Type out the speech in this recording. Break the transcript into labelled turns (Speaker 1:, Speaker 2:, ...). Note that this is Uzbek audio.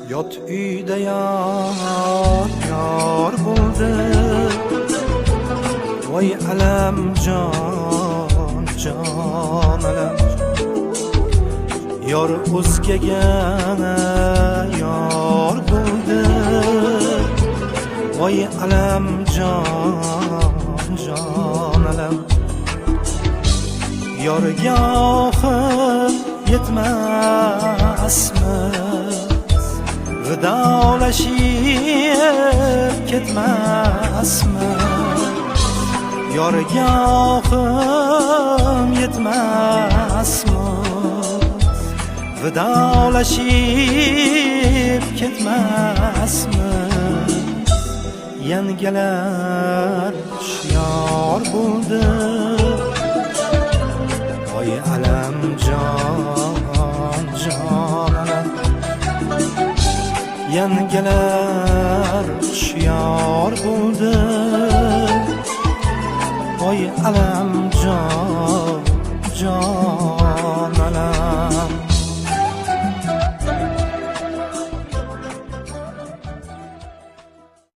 Speaker 1: Yot uyda yar bo'ldi. Voy alam jon alam. Yor o'zgaga yor bo'ldi. Voy alam jon alam. Yorga oxir yetmasmi? Vidolashib ketmasmi? Yorga oxir yetmasmi? Vidolashib ketmasmi? Yangalar hushyor bo'ldi. Voy alam jon alam. Yangalar hushyor bo'ldi. Voy alam